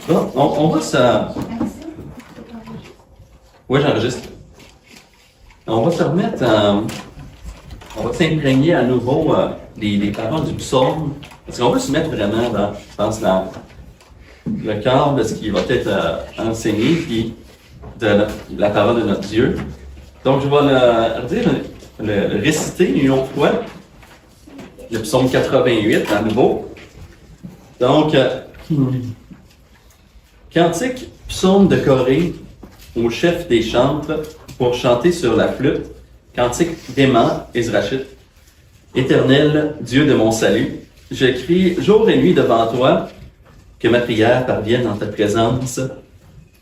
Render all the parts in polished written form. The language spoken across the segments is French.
Bon, on va se... Oui, j'enregistre. On va se remettre, on va s'imprégner à nouveau des paroles du psaume, parce qu'on va se mettre vraiment dans, je pense, dans le cœur de ce qui va être enseigné, puis de la parole de notre Dieu. Donc, je vais le réciter une autre fois, le psaume 88 à nouveau. Donc, cantique, psaume de Corée au chef des chantres pour chanter sur la flûte, cantique d'Héman, Ezrachite. Éternel, Dieu de mon salut, je crie jour et nuit devant toi, que ma prière parvienne en ta présence.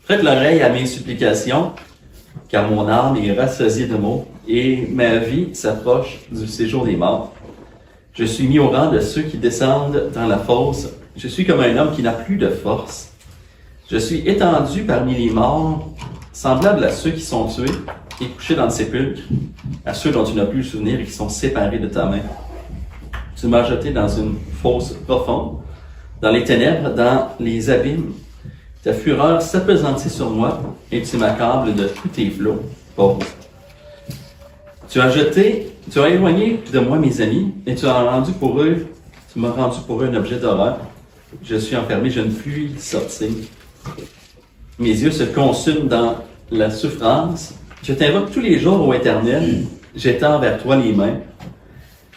Prête l'oreille à mes supplications, car mon âme est rassasiée de maux et ma vie s'approche du séjour des morts. Je suis mis au rang de ceux qui descendent dans la fosse. Je suis comme un homme qui n'a plus de force. Je suis étendu parmi les morts, semblable à ceux qui sont tués et couchés dans le sépulcre, à ceux dont tu n'as plus le souvenir et qui sont séparés de ta main. Tu m'as jeté dans une fosse profonde, dans les ténèbres, dans les abîmes. Ta fureur s'appesantit sur moi et tu m'accables de tous tes flots. Pauvre. Tu as éloigné de moi mes amis et tu m'as rendu pour eux un objet d'horreur. Je suis enfermé, je ne puis sortir. Mes yeux se consument dans la souffrance. Je t'invoque tous les jours, ô Éternel. J'étends vers toi les mains.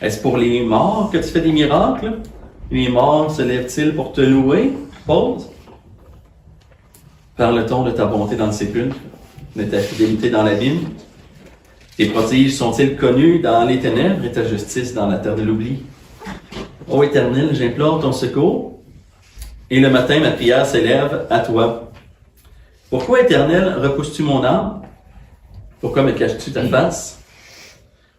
Est-ce pour les morts que tu fais des miracles? Les morts se lèvent-ils pour te louer? Pause. Parle-t-on de ta bonté dans le sépulcre, de ta fidélité dans l'abîme? Tes prodiges sont-ils connus dans les ténèbres et ta justice dans la terre de l'oubli? Ô Éternel, j'implore ton secours, et le matin ma prière s'élève à toi. Pourquoi, Éternel, repousses-tu mon âme? Pourquoi me caches-tu ta face?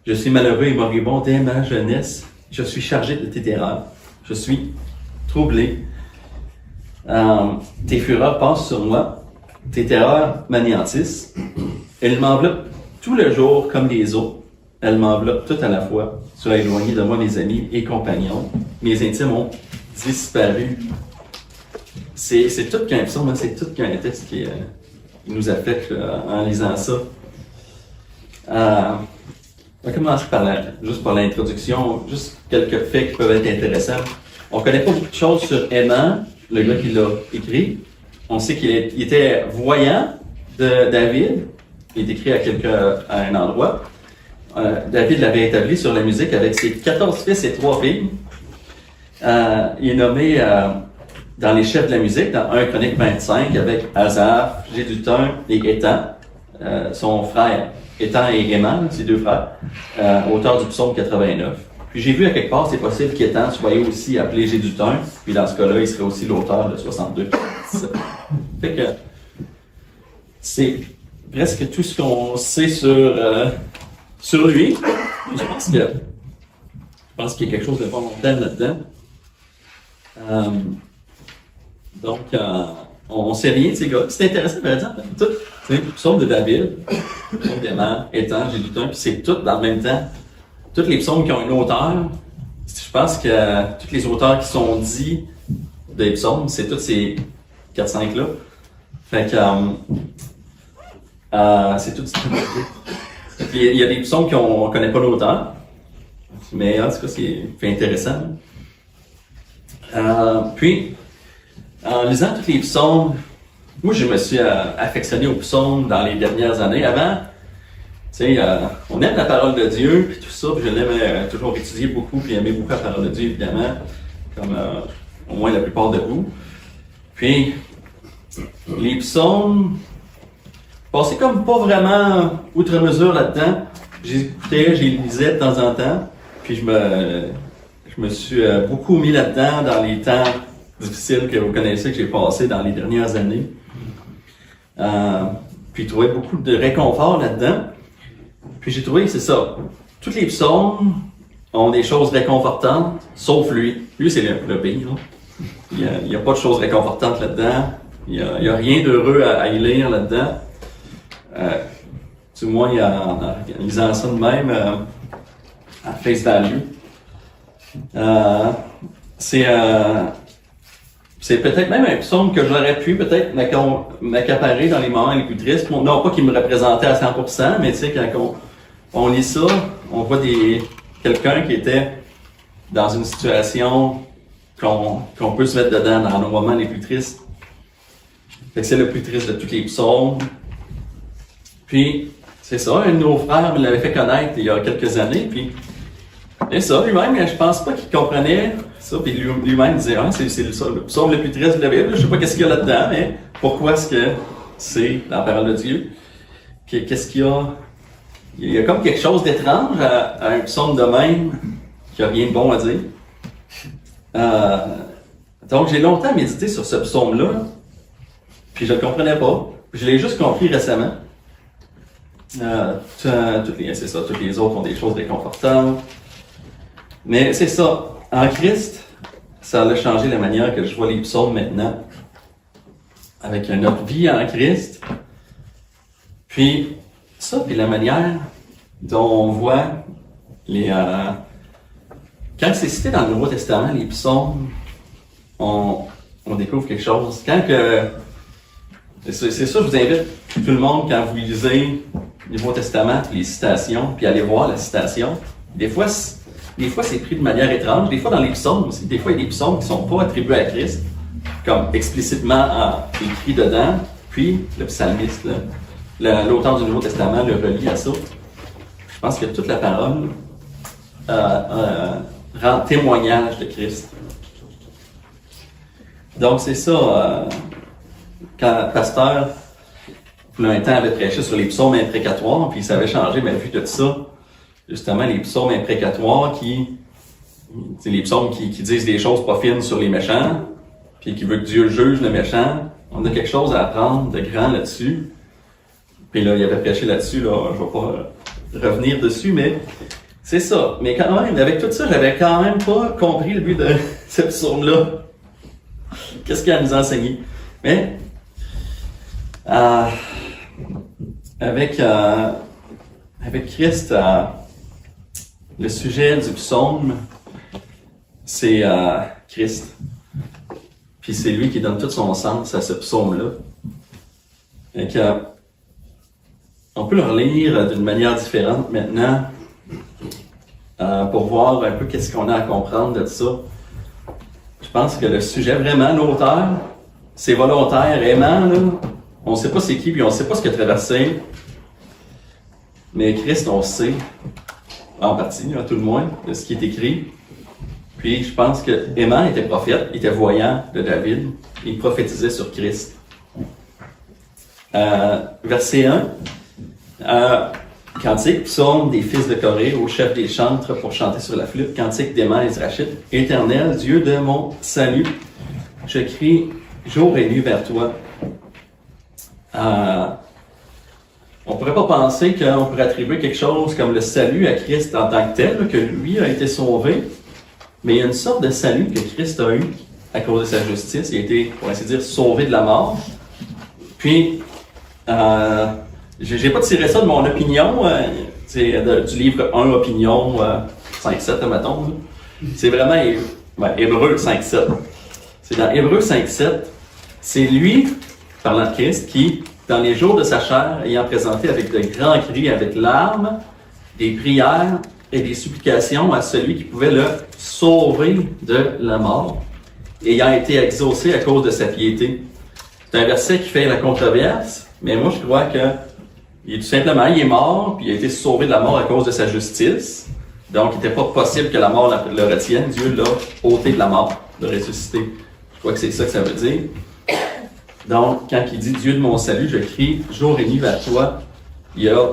Je suis malheureux et moribond dès ma jeunesse. Je suis chargé de tes terreurs. Je suis troublé. Tes fureurs passent sur moi. Tes terreurs m'anéantissent. Elles m'enveloppent tout le jour comme les eaux. Elles m'enveloppent tout à la fois. Tu as éloigné de moi mes amis et compagnons. Mes intimes ont disparu. C'est tout qu'un psaume, hein, c'est tout qu'un texte qui nous affecte en lisant ça. On va commencer juste par l'introduction, juste quelques faits qui peuvent être intéressants. On ne connaît pas beaucoup de choses sur Héman, le gars qui l'a écrit. On sait qu'il était voyant de David. Il est écrit à un endroit. David l'avait établi sur la musique avec ses 14 fils et 3 filles. Il est nommé dans les chefs de la musique, dans 1 Chronique 25, avec Asaph, Jéduthun et Étan, son frère. Étan et Héman, ses 2 frères, auteur du psaume 89. Puis j'ai vu à quelque part, c'est possible qu'Étan soit aussi appelé Jéduthun, puis dans ce cas-là, il serait aussi l'auteur de 62. Fait que c'est presque tout ce qu'on sait sur lui. Puis je pense qu'il y a quelque chose de fondamental là-dedans. Donc, on ne sait rien de ces gars. C'est intéressant, par exemple, tout, c'est le psaume de David, le psaume d'Héman, Étan, Jéduthun, puis c'est tout dans le même temps. Tous les psaumes qui ont une auteur, je pense que tous les auteurs qui sont dits des psaumes, c'est tous ces 4-5-là. Fait que c'est tout. Il y a des psaumes qu'on ne connaît pas l'auteur, mais en tout cas, c'est intéressant. Puis, en lisant tous les psaumes, moi je me suis affectionné aux psaumes dans les dernières années. Avant, tu sais, on aime la parole de Dieu, puis tout ça, puis je l'aimais toujours étudier beaucoup, puis aimer beaucoup la parole de Dieu, évidemment, comme au moins la plupart de vous. Puis, les psaumes, passaient comme pas vraiment outre mesure là-dedans. J'écoutais, je les lisais de temps en temps, puis je me suis beaucoup mis là-dedans dans les temps difficiles que vous connaissez, que j'ai passé dans les dernières années. Puis trouvé beaucoup de réconfort là-dedans. Puis j'ai trouvé que c'est ça. Tous les psaumes ont des choses réconfortantes, sauf lui. Lui, c'est le pire. Il n'y a pas de choses réconfortantes là-dedans. Il n'y a rien d'heureux à y lire là-dedans. Du moins, en lisant ça de même, à face value. C'est C'est peut-être même un psaume que j'aurais pu peut-être m'accaparer dans les moments les plus tristes. Non pas qu'il me représentait à 100%, mais tu sais, quand on lit ça, on voit quelqu'un qui était dans une situation qu'on peut se mettre dedans dans nos moments les plus tristes. Fait que c'est le plus triste de tous les psaumes. Puis, c'est ça, un de nos frères me l'avait fait connaître il y a quelques années, puis et ça, lui-même, je pense pas qu'il comprenait ça, puis lui-même disait, ah, c'est le psaume le plus triste de la Bible, je sais pas qu'est-ce qu'il y a là-dedans, mais pourquoi est-ce que c'est la parole de Dieu? Qu'est-ce qu'il y a? Il y a comme quelque chose d'étrange à un psaume de même, qui a rien de bon à dire. Donc, j'ai longtemps médité sur ce psaume-là, puis je le comprenais pas. Je l'ai juste compris récemment. Toutes les autres ont des choses réconfortantes. Mais c'est ça, en Christ, ça a changé la manière que je vois les psaumes maintenant. Avec notre vie en Christ. Puis la manière dont on voit quand c'est cité dans le Nouveau Testament, les psaumes, on découvre quelque chose. C'est ça, je vous invite tout le monde, quand vous lisez le Nouveau Testament, les citations, puis allez voir la citation. Des fois, c'est pris de manière étrange. Des fois, dans les psaumes aussi, des fois, il y a des psaumes qui ne sont pas attribués à Christ, comme explicitement écrit dedans. Puis, le psalmiste, l'auteur du Nouveau Testament, le relie à ça. Je pense que toute la parole rend témoignage de Christ. Donc, c'est ça. Quand le pasteur, pour un temps, avait prêché sur les psaumes imprécatoires, puis il savait changer ma vue de ça. Justement, les psaumes imprécatoires c'est les psaumes qui disent des choses pas fines sur les méchants, puis qui veut que Dieu juge le méchant. On a quelque chose à apprendre de grand là-dessus. Puis là, il avait prêché là-dessus, là, je vais pas revenir dessus, mais c'est ça. Mais quand même, avec tout ça, j'avais quand même pas compris le but de ce psaume-là. Qu'est-ce qu'il a à nous enseigner? Mais, avec Christ, le sujet du psaume, c'est Christ. Puis c'est lui qui donne tout son sens à ce psaume-là. Et on peut le relire d'une manière différente maintenant pour voir un peu qu'est-ce qu'on a à comprendre de ça. Je pense que le sujet, vraiment, l'auteur, c'est volontaire, aimant, là. On ne sait pas c'est qui, puis on ne sait pas ce qu'il a traversé. Mais Christ, on sait, en partie, à tout le moins, de ce qui est écrit. Puis je pense que Héman était prophète, il était voyant de David, il prophétisait sur Christ. Verset 1, cantique, psaume des fils de Corée, au chef des chantres pour chanter sur la flûte, cantique d'Héman Ezrachite, Éternel, Dieu de mon salut, je crie jour et nuit vers toi. On pourrait pas penser qu'on pourrait attribuer quelque chose comme le salut à Christ en tant que tel, que lui a été sauvé, mais il y a une sorte de salut que Christ a eu à cause de sa justice. Il a été, pour ainsi dire, sauvé de la mort. Puis, j'ai pas tiré ça de mon opinion, du livre 1 Opinion 5-7, mettons. C'est vraiment Hébreux 5-7. C'est dans Hébreux 5-7, c'est lui, parlant de Christ, qui, dans les jours de sa chair, ayant présenté avec de grands cris, avec larmes, des prières et des supplications à celui qui pouvait le sauver de la mort, ayant été exaucé à cause de sa piété. C'est un verset qui fait la controverse, mais moi je crois que tout simplement, il est mort, puis il a été sauvé de la mort à cause de sa justice. Donc, il n'était pas possible que la mort le retienne. Dieu l'a ôté de la mort, l'a ressuscité. Je crois que c'est ça que ça veut dire. Donc, quand il dit « Dieu de mon salut, je crie jour et nuit vers toi », il y a,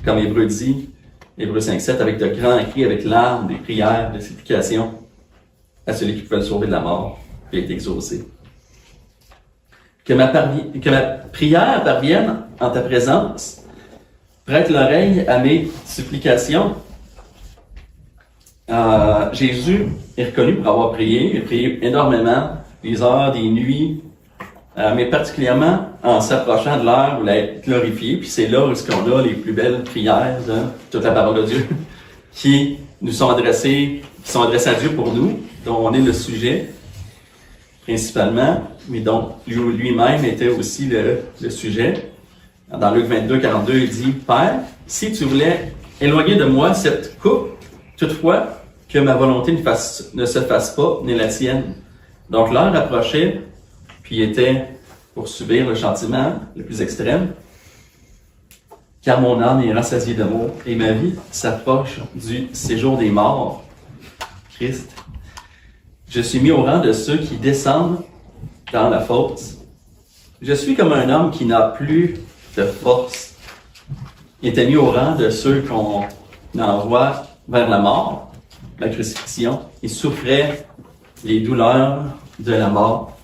comme Hébreu dit, Hébreu 5-7, avec de grands cris, avec larmes, des prières, des supplications, à celui qui pouvait le sauver de la mort, puis est exaucé. Que ma prière parvienne en ta présence, prête l'oreille à mes supplications. Jésus est reconnu pour avoir prié, il a prié énormément, des heures, des nuits, mais particulièrement en s'approchant de l'heure où il est glorifié, puis c'est là où on a les plus belles prières de toute la parole de Dieu qui nous sont adressées, qui sont adressées à Dieu pour nous, dont on est le sujet. principalement, mais donc lui-même était aussi le sujet. Dans Luc 22, 42, il dit, « Père, si tu voulais éloigner de moi cette coupe, toutefois, que ma volonté ne se fasse pas, ni la tienne. » Donc l'heure approchait, puis il était pour subir le châtiment le plus extrême. « Car mon âme est rassasiée d'amour, et ma vie s'approche du séjour des morts. » Christ. Je suis mis au rang de ceux qui descendent dans la fosse. Je suis comme un homme qui n'a plus de force. Il était mis au rang de ceux qu'on envoie vers la mort, la crucifixion. Il souffrait les douleurs de la mort.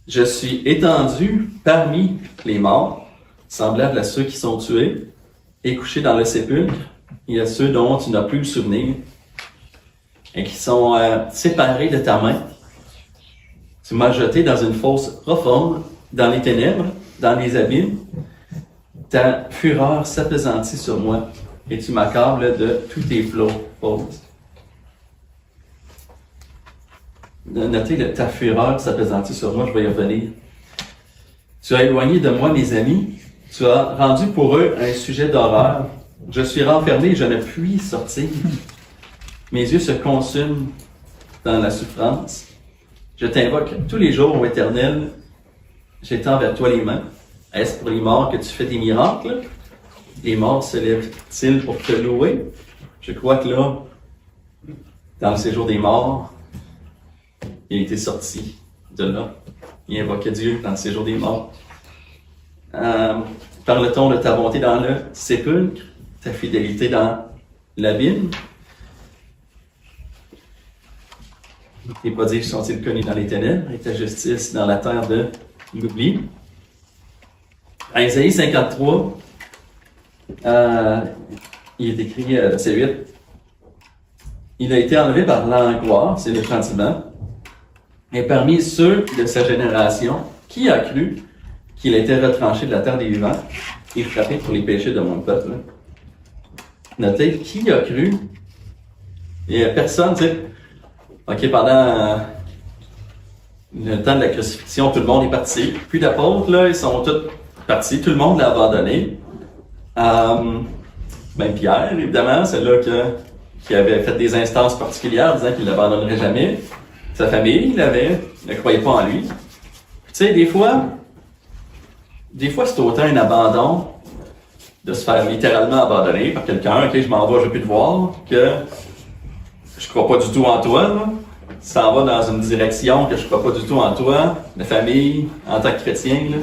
Je suis étendu parmi les morts, semblable à ceux qui sont tués, et couchés dans le sépulcre. Il y a ceux dont tu n'as plus le souvenir, et qui sont séparés de ta main. Tu m'as jeté dans une fosse profonde, dans les ténèbres, dans les abîmes. Ta fureur s'appesantit sur moi, et tu m'accables de tous tes flots. Pause. Notez que ta fureur s'appesantit sur moi, je vais y revenir. Tu as éloigné de moi mes amis, tu as rendu pour eux un sujet d'horreur. Je suis renfermé, je ne puis sortir. Mes yeux se consument dans la souffrance. Je t'invoque tous les jours, ô Éternel. J'étends vers toi les mains. Est-ce pour les morts que tu fais des miracles? Les morts se lèvent-ils pour te louer? Je crois que là, dans le séjour des morts, il était sorti de là. Il invoquait Dieu dans le séjour des morts. Parle-t-on de ta bonté dans le sépulcre, ta fidélité dans l'abîme? Tes prodiges sont-ils connus dans les ténèbres et ta justice dans la terre de l'oubli? À Isaïe 53, il est écrit, c'est 8. Il a été enlevé par l'angoisse et le châtiment. Et parmi ceux de sa génération, qui a cru qu'il était retranché de la terre des vivants et frappé pour les péchés de mon peuple? Notez, qui a cru? Il n'y a personne, tu sais. OK, pendant le temps de la crucifixion, tout le monde est parti. Puis d'apôtres, là, ils sont tous partis. Tout le monde l'a abandonné. Ben Pierre, évidemment, c'est là qui avait fait des instances particulières disant qu'il ne l'abandonnerait jamais. Sa famille ne croyait pas en lui. Tu sais, des fois, c'est autant un abandon de se faire littéralement abandonner par quelqu'un. OK, je m'en vais, je ne veux plus te voir, que je crois pas du tout en toi, là. Tu s'en vas dans une direction que je crois pas du tout en toi, la famille, en tant que chrétien, là.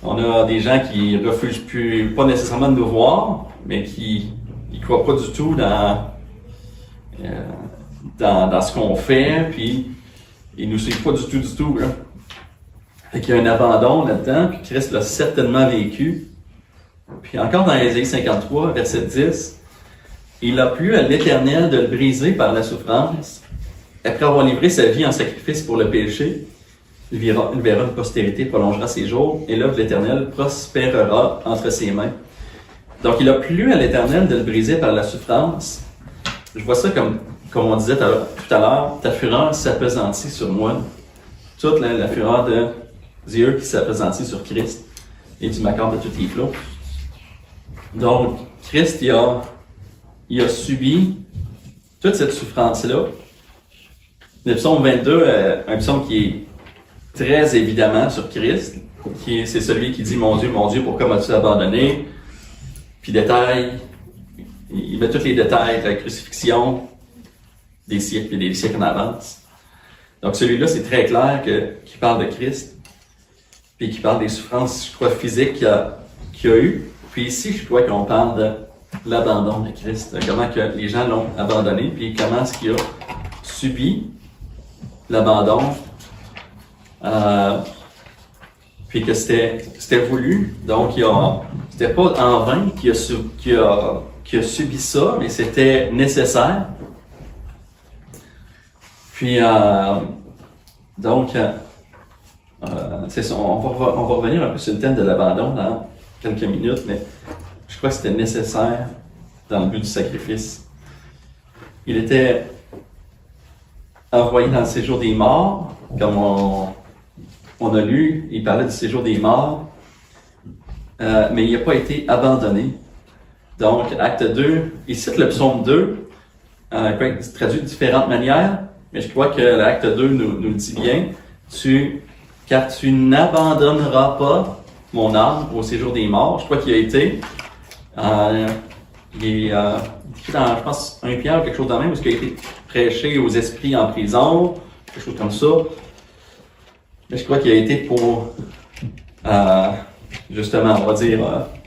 On a des gens qui refusent plus, pas nécessairement de nous voir, mais qui croient pas du tout dans ce qu'on fait, puis ils nous suivent pas du tout, là. Fait qu'il y a un abandon là-dedans, puis Christ l'a certainement vécu. Puis encore dans Isaïe 53, verset 10, il a plu à l'Éternel de le briser par la souffrance. Après avoir livré sa vie en sacrifice pour le péché, il verra une postérité, prolongera ses jours, et l'œuvre de l'Éternel prospérera entre ses mains. Donc il a plu à l'Éternel de le briser par la souffrance. Je vois ça comme on disait tout à l'heure, ta fureur s'appesantit sur moi. Toute la fureur de Dieu qui s'appesantit sur Christ, et tu m'accordes de tous tes flots. Donc, Christ, il a subi toute cette souffrance-là. Le psaume 22, un psaume qui est très évidemment sur Christ, c'est celui qui dit « Mon Dieu, pourquoi m'as-tu abandonné? » Puis il met tous les détails de la crucifixion, des siècles et des siècles en avance. Donc celui-là, c'est très clair qu'il parle de Christ, puis qu'il parle des souffrances, je crois, physiques qu'il a eues. Puis ici, je crois qu'on parle de l'abandon de Christ, comment que les gens l'ont abandonné, puis comment est-ce qu'il a subi l'abandon, puis que c'était voulu. Donc, c'était pas en vain qu'il a subi ça, mais c'était nécessaire. Puis, donc, c'est ça, on va revenir un peu sur le thème de l'abandon dans quelques minutes, mais je crois que c'était nécessaire dans le but du sacrifice. Il était envoyé dans le séjour des morts, comme on a lu, il parlait du séjour des morts, mais il n'a pas été abandonné. Donc, acte 2, il cite le psaume 2, c'est traduit de différentes manières, mais je crois que l'acte 2 nous le dit bien. Car tu n'abandonneras pas mon âme au séjour des morts. Je crois qu'il a été, il est écrit dans, je pense, 1 Pierre ou quelque chose de même, parce qu'il a été prêché aux esprits en prison, quelque chose comme ça. Mais je crois qu'il a été pour, justement, on va dire,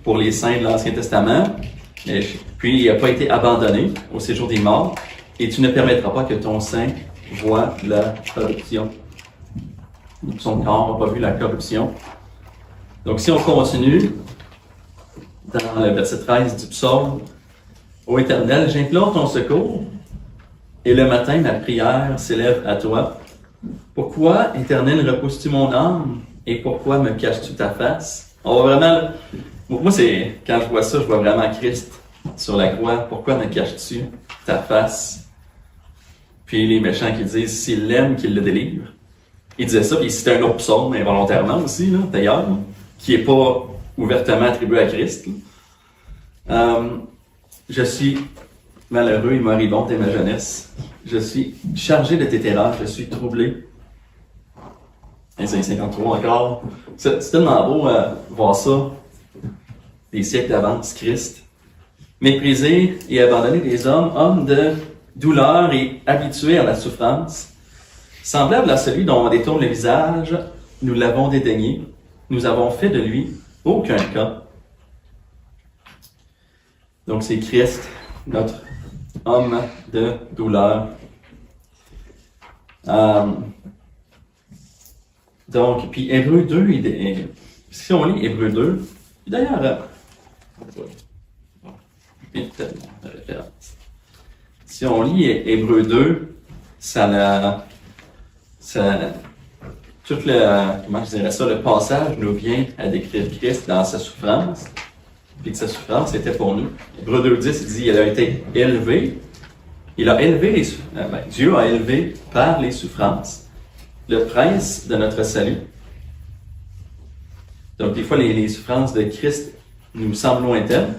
pour les saints de l'Ancien Testament. Puis, il n'a pas été abandonné au séjour des morts. Et tu ne permettras pas que ton sein voie la corruption. Son corps n'a pas vu la corruption. Donc, si on continue, dans le verset 13 du psaume, « Ô Éternel, j'implore ton secours, et le matin, ma prière s'élève à toi. Pourquoi, Éternel, repousses-tu mon âme, et pourquoi me caches-tu ta face? » On va vraiment... Moi, c'est quand je vois ça, je vois vraiment Christ sur la croix. Pourquoi me caches-tu ta face? Puis les méchants qui disent, s'il l'aime, qu'il le délivre. Il disait ça, puis c'était un autre psaume, involontairement aussi, là, d'ailleurs, qui n'est pas ouvertement attribué à Christ. Je suis malheureux et moribond dès ma jeunesse. Je suis chargé de tes terreurs, je suis troublé. Isaïe 53 encore. C'est tellement beau voir ça, des siècles d'avance, Christ. Méprisé et abandonné des hommes de douleur et habitués à la souffrance. Semblable à celui dont on détourne le visage, nous l'avons dédaigné. Nous avons fait de lui aucun cas. Donc c'est Christ, notre homme de douleur. Donc, puis Hébreux 2, si on lit Hébreux 2, d'ailleurs, si on lit Hébreux 2, tout comment je dirais ça, le passage nous vient à décrire Christ dans sa souffrance, puis que sa souffrance était pour nous. Hébreux 2:10, il dit, il a été élevé, Dieu a élevé par les souffrances le prince de notre salut. Donc, des fois, les souffrances de Christ nous semblent lointaines,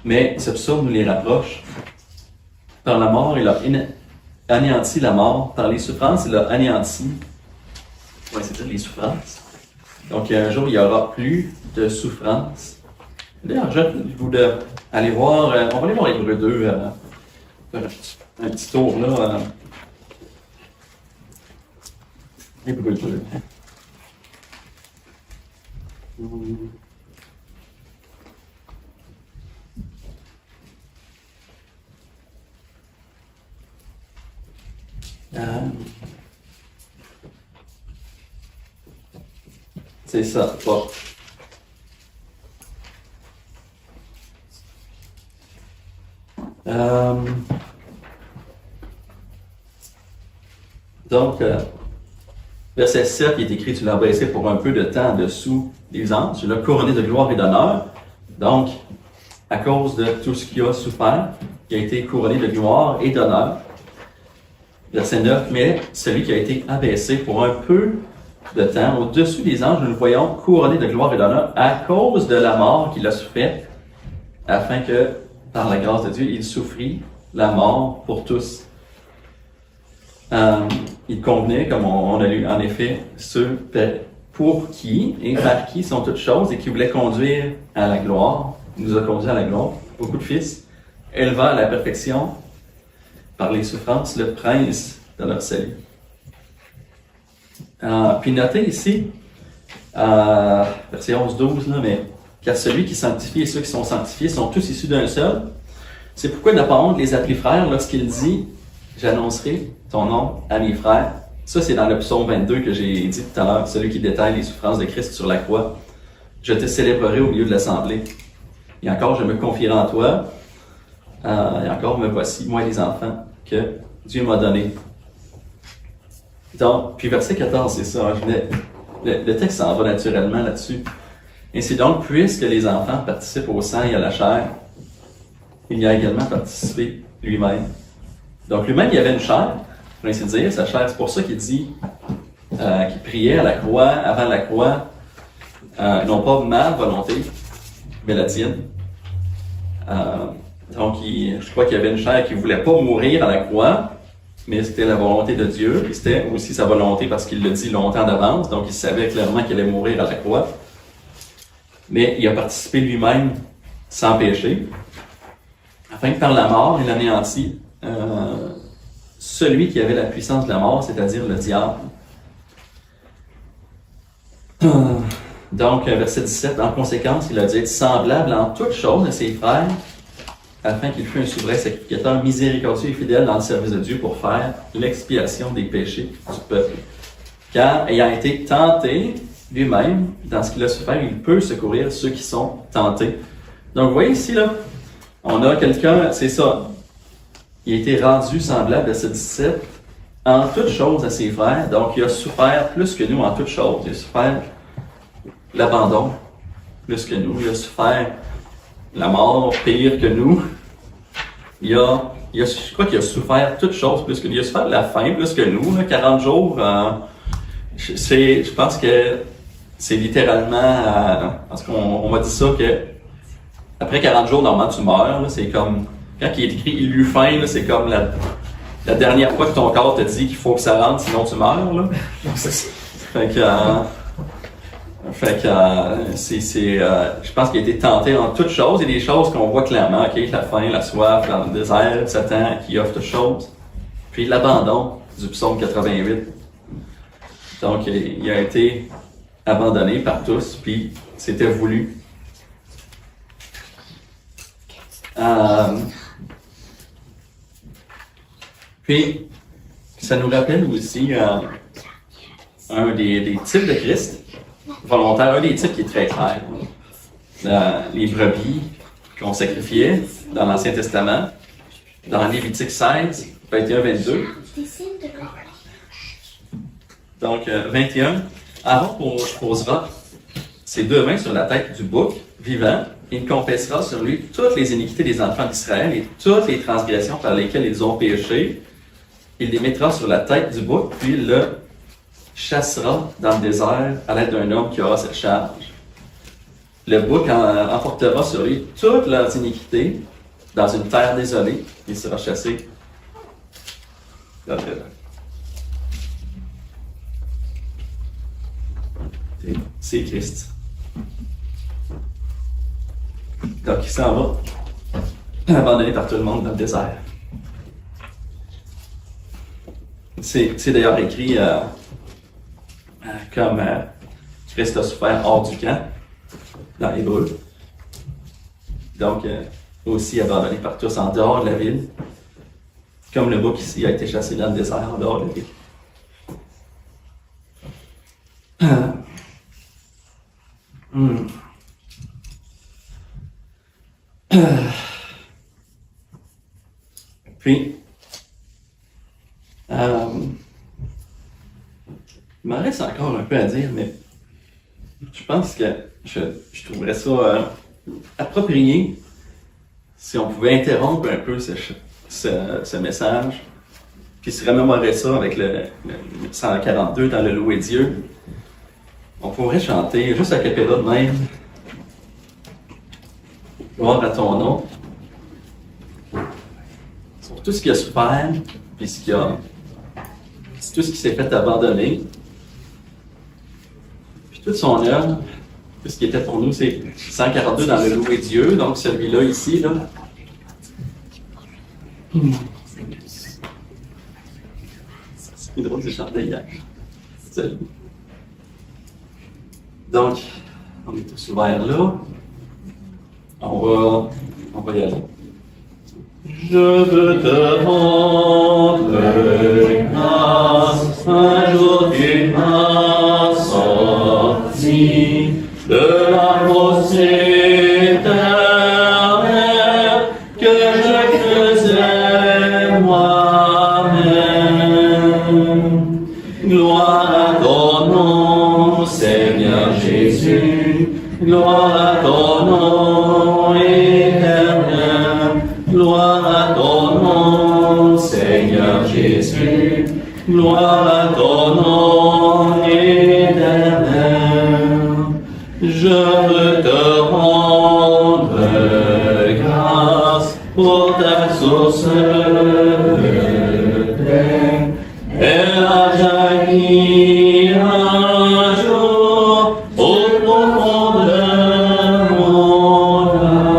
mais ce psaume nous les rapproche. Par la mort, il a anéanti la mort. Par les souffrances, il a anéanti, c'est-à-dire les souffrances. Donc, un jour, il n'y aura plus de souffrance. D'ailleurs, je vous aller voir, on va aller voir Hébreux 2, un petit tour là. Hébreux 2. C'est ça. Bon. Donc, verset 7, il est écrit, tu l'as baissé pour un peu de temps dessous des anges, tu l'as couronné de gloire et d'honneur. Donc, à cause de tout ce qu'il a souffert, il a été couronné de gloire et d'honneur. Verset 9, mais celui qui a été abaissé pour un peu de temps au-dessus des anges, nous le voyons couronné de gloire et d'honneur à cause de la mort qu'il a souffert, afin que, par la grâce de Dieu, il souffrit la mort pour tous. Il convenait, comme on a lu en effet, ceux pour qui et par qui sont toutes choses et qui voulaient conduire à la gloire. Il nous a conduits à la gloire, beaucoup de fils, élevant à la perfection par les souffrances le prince de leur salut. Puis notez ici, verset 11-12, mais car celui qui sanctifie et ceux qui sont sanctifiés sont tous issus d'un seul. C'est pourquoi il n'a pas honte de les appeler frères lorsqu'il dit « J'annoncerai ton nom à mes frères ». Ça, c'est dans le psaume 22 que j'ai dit tout à l'heure, celui qui détaille les souffrances de Christ sur la croix. « Je te célébrerai au milieu de l'assemblée. Et encore, je me confierai en toi. Et encore, me voici, moi et les enfants, que Dieu m'a donnés. » Donc, puis verset 14, c'est ça. Le texte s'en va naturellement là-dessus. Ainsi donc, puisque les enfants participent au sang et à la chair, il y a également participé lui-même. Donc, lui-même, il y avait une chair, pour ainsi dire, sa chair. C'est pour ça qu'il dit qu'il priait à la croix, avant la croix, non pas ma volonté, mais la tienne. Donc, je crois qu'il y avait une chair qui ne voulait pas mourir à la croix, mais c'était la volonté de Dieu, et c'était aussi sa volonté parce qu'il l'a dit longtemps d'avance, donc il savait clairement qu'il allait mourir à la croix. Mais il a participé lui-même sans péché, afin que par la mort, il anéantit celui qui avait la puissance de la mort, c'est-à-dire le diable. Donc, verset 17, en conséquence, il a dit être semblable en toutes choses à ses frères, afin qu'il fût un souverain sacrificateur miséricordieux et fidèle dans le service de Dieu pour faire l'expiation des péchés du peuple. Car, ayant été tenté lui-même dans ce qu'il a souffert, il peut secourir ceux qui sont tentés. Donc, vous voyez ici, là, on a quelqu'un, c'est ça, il a été rendu semblable, verset 17, en toutes choses à ses frères. Donc, il a souffert plus que nous en toutes choses. Il a souffert l'abandon plus que nous. Il a souffert la mort pire que nous. Je crois qu'il a souffert toutes choses plus que nous. Il a souffert la faim plus que nous. Là, 40 jours, je pense que c'est littéralement, parce qu'on m'a dit ça, que après 40 jours, normalement, tu meurs. Là, c'est comme, quand il est écrit « il eut faim », c'est comme la dernière fois que ton corps te dit qu'il faut que ça rentre, sinon tu meurs. Là. Je pense qu'il a été tenté en toutes choses. Il y a des choses qu'on voit clairement, ok, la faim, la soif, dans le désert, Satan qui offre toutes choses. Puis l'abandon du psaume 88. Donc, il a été abandonné par tous, puis c'était voulu. Puis, ça nous rappelle aussi un des types de Christ volontaire, un des types qui est très clair. Les brebis qu'on sacrifiait dans l'Ancien Testament, dans Lévitique 16, 21-22. Donc, 21, Aaron posera ses deux mains sur la tête du bouc vivant, et il confessera sur lui toutes les iniquités des enfants d'Israël et toutes les transgressions par lesquelles ils ont péché. Il les mettra sur la tête du bouc, puis il le chassera dans le désert à l'aide d'un homme qui aura cette charge. Le bouc emportera sur lui toutes leurs iniquités dans une terre désolée. Il sera chassé. C'est Christ. Donc, il s'en va, abandonné par tout le monde dans le désert. C'est d'ailleurs écrit comme Christ a souffert hors du camp, dans l'Hébreu. Donc, aussi abandonné par tous en dehors de la ville, comme le bouc ici a été chassé dans le désert en dehors de la ville. Puis, il m'en reste encore un peu à dire, mais je pense que je trouverais ça approprié si on pouvait interrompre un peu ce message, puis se remémorer ça avec le 142 dans le Louer Dieu. On pourrait chanter juste à cappella de même. Gloire à ton nom. Sur tout ce qu'il a souffert, puis tout ce qui s'est fait abandonner. Puis toute son œuvre, tout ce qui était pour nous, c'est 142 dans le Louer Dieu, donc celui-là ici, là. C'est drôle de chanter hier. Salut. Donc, on est tous ouverts là. On va y aller. Je veux te rendre grâce, un jour tu m'as sorti de la fosse éternelle que je faisais moi-même. Gloire à ton nom, Seigneur Jésus, gloire à ton nom éternel, gloire à ton nom, Seigneur. Seigneur Jésus, gloire à ton nom éternel. Je veux te rendre grâce pour ta source de paix. Elle a jailli un jour au profond de mon âme.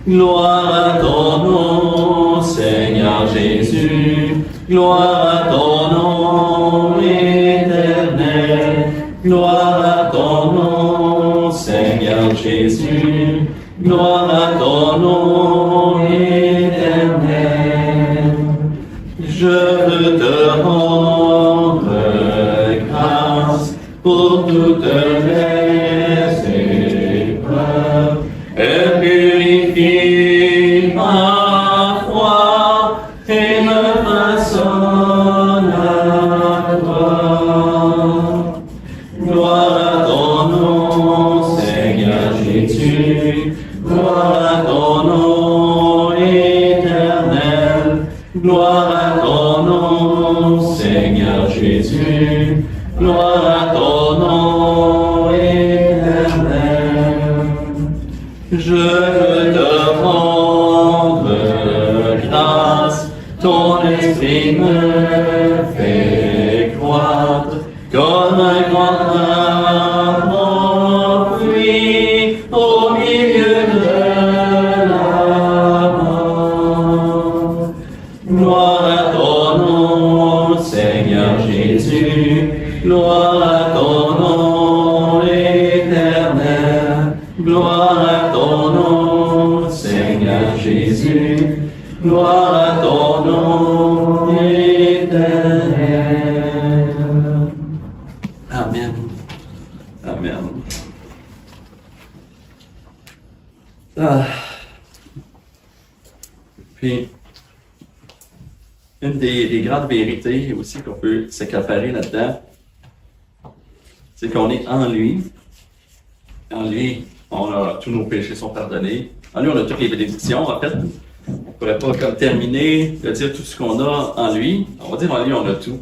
Gloire à ton nom, Seigneur Jésus, gloire à ton nom éternel, gloire à ton nom, Seigneur Jésus, gloire à ton nom éternel. Je veux te rendre grâce pour toutes les épreuves. Elle purifie ma foi et me façonne à toi. Gloire à ton nom, Seigneur Jésus, gloire à ton nom éternel, gloire à ton nom, Seigneur Jésus, gloire à ton nom éternel. Je veux te rendre grâce, ton esprit me fait croître comme un grand arbre fruit au milieu de la mort. Gloire à ton nom, Seigneur Jésus, gloire à ton nom éternel, gloire à ton nom, Seigneur Jésus, gloire à ton nom éternel. Amen. Amen. Puis, une des grandes vérités aussi qu'on peut s'accaparer là-dedans, c'est qu'on est en lui. En lui, on a tous nos péchés sont pardonnés. En lui, on a toutes les bénédictions. En fait, on ne pourrait pas comme terminer de dire tout ce qu'on a en lui. On va dire en lui, on a tout.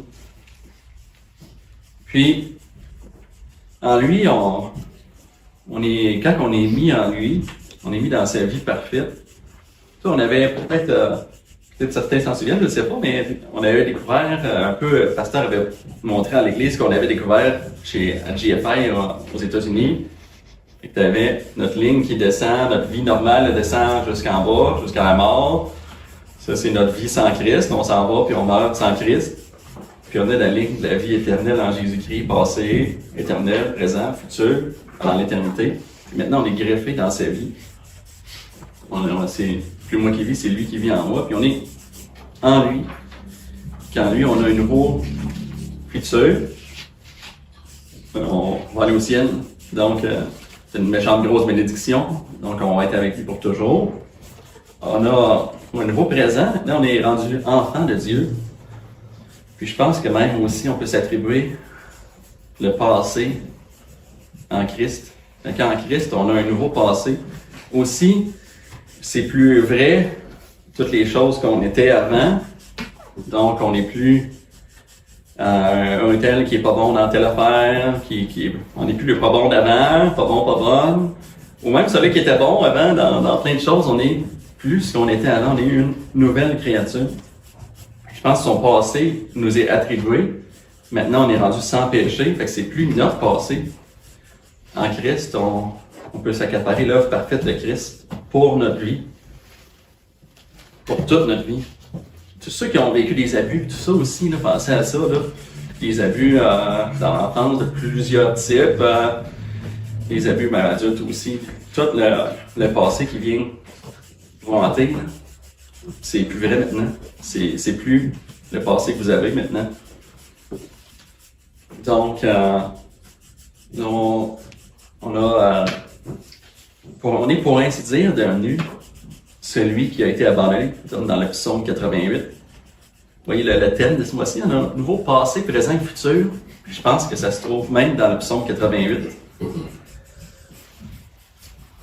Puis, en lui, quand on est mis en lui, on est mis dans sa vie parfaite. Ça, on avait peut-être certains s'en souviennent, je ne sais pas, mais on avait découvert un peu, le pasteur avait montré à l'église qu'on avait découvert à GFI aux États-Unis. Et tu avais notre ligne qui descend, notre vie normale elle descend jusqu'en bas, jusqu'à la mort. Ça, c'est notre vie sans Christ. On s'en va puis on meurt sans Christ. Puis on a la ligne de la vie éternelle en Jésus-Christ, passé, éternel, présent, futur, dans l'éternité. Puis maintenant, on est greffé dans sa vie. C'est plus moi qui vis, c'est lui qui vit en moi. Puis on est en lui. Qu'en lui, on a un nouveau futur. On va aller au ciel. Donc, c'est une méchante grosse bénédiction. Donc, on va être avec lui pour toujours. On a un nouveau présent. Là, on est rendu enfant de Dieu. Puis je pense que même aussi, on peut s'attribuer le passé en Christ. Donc, en Christ, on a un nouveau passé. Aussi, c'est plus vrai toutes les choses qu'on était avant. Donc, on n'est plus un tel qui est pas bon dans telle affaire, on n'est plus le pas bon d'avant, pas bon, pas bonne. Ou même celui qui était bon avant dans plein de choses, on est plus ce qu'on était avant, on est une nouvelle créature. Je pense que son passé nous est attribué. Maintenant, on est rendu sans péché, fait que c'est plus notre passé. En Christ, on peut s'accaparer l'œuvre parfaite de Christ pour notre vie, pour toute notre vie. Tous ceux qui ont vécu des abus, tout ça aussi, là, pensez à ça, là. Des abus dans l'enfance de plusieurs types, des abus même adultes aussi. Tout le passé qui vient vanter, c'est plus vrai maintenant. C'est plus le passé que vous avez maintenant. Donc, on est pour ainsi dire devenu celui qui a été abandonné dans le psaume 88. Vous voyez le thème de ce mois-ci, on a un nouveau passé, présent et futur. Puis je pense que ça se trouve même dans le psaume 88.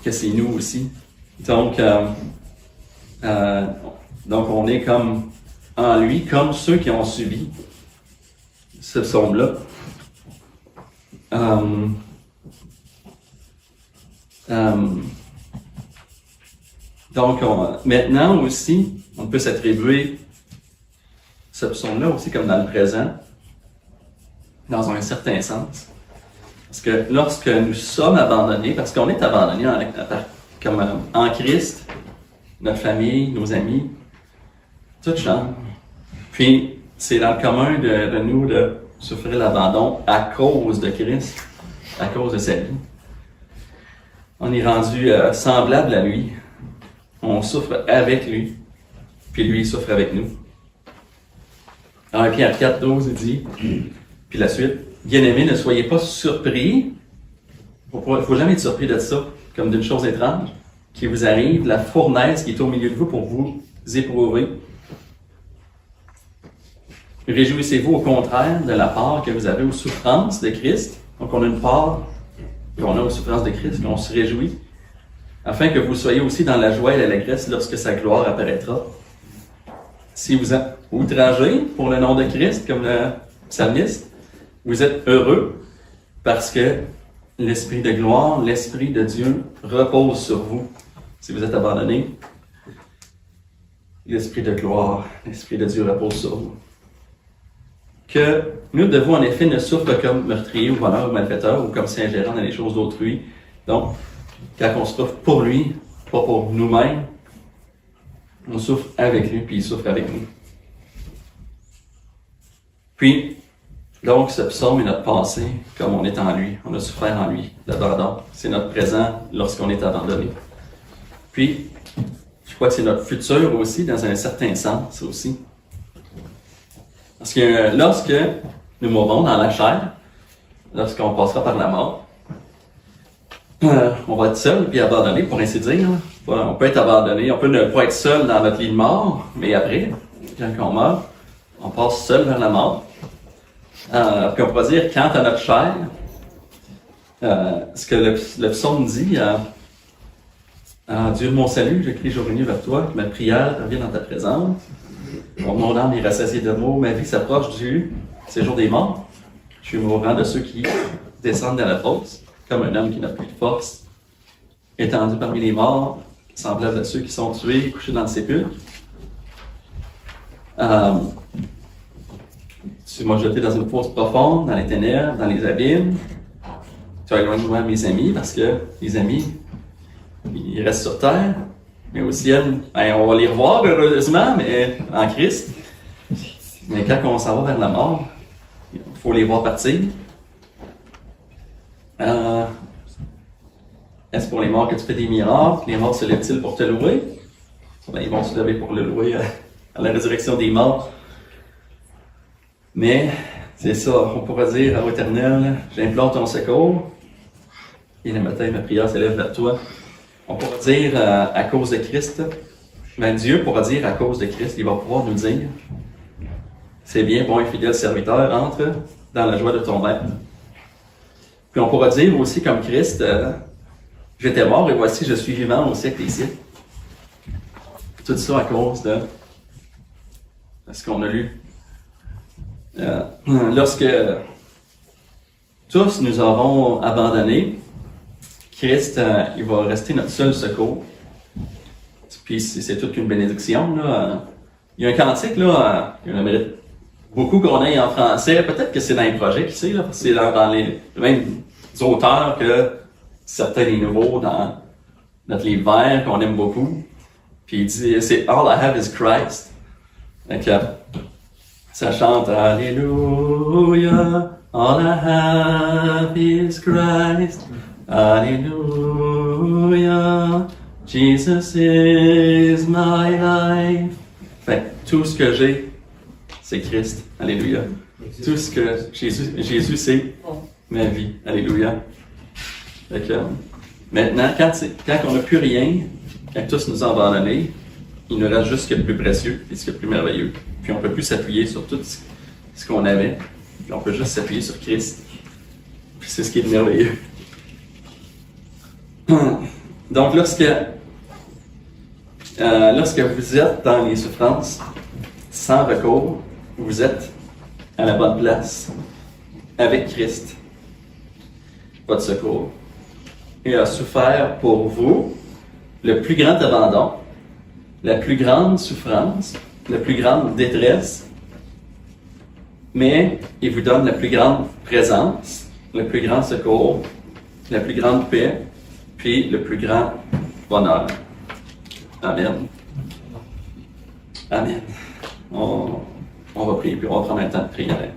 Que c'est nous aussi. Donc, Donc, on est comme en lui, comme ceux qui ont subi ce psaume-là. Donc, maintenant aussi, on peut s'attribuer ce psaume-là aussi comme dans le présent, dans un certain sens. Parce que lorsque nous sommes abandonnés, parce qu'on est abandonnés en Christ, notre famille, nos amis, tout change. Puis, c'est dans le commun de nous de souffrir l'abandon à cause de Christ, à cause de sa vie. On est rendu semblable à lui. On souffre avec lui, puis lui il souffre avec nous. En 1 Pierre 4, 12, il dit, puis la suite, bien-aimés, ne soyez pas surpris. Il ne faut jamais être surpris de ça, comme d'une chose étrange qui vous arrive, la fournaise qui est au milieu de vous pour vous éprouver. Réjouissez-vous au contraire de la part que vous avez aux souffrances de Christ. Donc on a une part qu'on a aux souffrances de Christ, qu'on se réjouit, afin que vous soyez aussi dans la joie et l'allégresse lorsque sa gloire apparaîtra. Si vous êtes outragés pour le nom de Christ, comme le psalmiste, vous êtes heureux parce que l'Esprit de gloire, l'Esprit de Dieu repose sur vous. Si vous êtes abandonnés, l'Esprit de gloire, l'Esprit de Dieu repose sur vous. Que nul de vous, en effet, ne souffre comme meurtrier ou voleur ou malfaiteur ou comme s'ingérant dans les choses d'autrui. Donc, quand on souffre pour lui, pas pour nous-mêmes, on souffre avec lui, puis il souffre avec nous. Puis, donc, ce psaume est notre passé, comme on est en lui. On a souffert en lui, l'abandon. C'est notre présent lorsqu'on est abandonné. Puis, je crois que c'est notre futur aussi, dans un certain sens aussi. Parce que lorsque nous mourrons dans la chair, lorsqu'on passera par la mort, on va être seul puis abandonné, pour ainsi dire. On peut être abandonné, on peut ne pas être seul dans notre lit de mort, mais après, quand on meurt, on passe seul vers la mort. Puis on pourra dire, quant à notre chair, ce que le psaume dit, Dieu de mon salut, je crie jour et nuit vers toi, que ma prière revienne dans ta présence. Mon âme est rassasiée de mots, ma vie s'approche du séjour des morts. Je suis mourant de ceux qui descendent dans la fosse, comme un homme qui n'a plus de force, étendu parmi les morts, semblable à ceux qui sont tués, couchés dans le sépulcre. Tu m'as jeté dans une fosse profonde, dans les ténèbres, dans les abîmes. Tu as éloigné de moi mes amis, parce que les amis, ils restent sur terre. Mais au ciel, on va les revoir, heureusement, mais en Christ. Mais quand on s'en va vers la mort, il faut les voir partir. Est-ce pour les morts que tu fais des miracles? Les morts se lèvent-ils pour te louer? Ben, ils vont se lever pour le louer à la résurrection des morts. Mais, c'est ça, on pourra dire à l'Éternel, j'implore ton secours, et le matin, ma prière s'élève vers toi. On pourra dire à cause de Christ, ben Dieu pourra dire à cause de Christ, il va pouvoir nous dire, c'est bien, bon et fidèle serviteur, entre dans la joie de ton maître. Puis on pourra dire aussi comme Christ, j'étais mort et voici je suis vivant au siècle des siècles. Tout ça à cause de ce qu'on a lu. Lorsque tous nous aurons abandonnés, Christ, il va rester notre seul secours. Puis c'est toute une bénédiction. Là. Il y a un cantique, là, il y en mérite beaucoup qu'on ait en français. Peut-être que c'est dans les projets, qui sait, là, parce que c'est dans les mêmes auteurs que certains des nouveaux dans notre livre vert qu'on aime beaucoup. Puis il dit, c'est All I have is Christ. Donc, ça chante Alléluia, all I have is Christ. Alléluia, Jesus is my life. Fait tout ce que j'ai, c'est Christ. Alléluia. Tout ce que Jésus c'est ma vie. Alléluia. Fait que, maintenant, quand on n'a plus rien, quand tous nous ont abandonnés, il nous reste juste ce qui est le plus précieux et ce qui est le plus merveilleux. Puis on ne peut plus s'appuyer sur tout ce qu'on avait. Puis on peut juste s'appuyer sur Christ. Puis c'est ce qui est merveilleux. Donc lorsque Lorsque vous êtes dans les souffrances, sans recours, vous êtes à la bonne place, avec Christ, votre secours. Il a souffert pour vous le plus grand abandon, la plus grande souffrance, la plus grande détresse, mais il vous donne la plus grande présence, le plus grand secours, la plus grande paix, puis le plus grand bonheur. Amen. Amen. On va prier, puis on va prendre un temps de prière.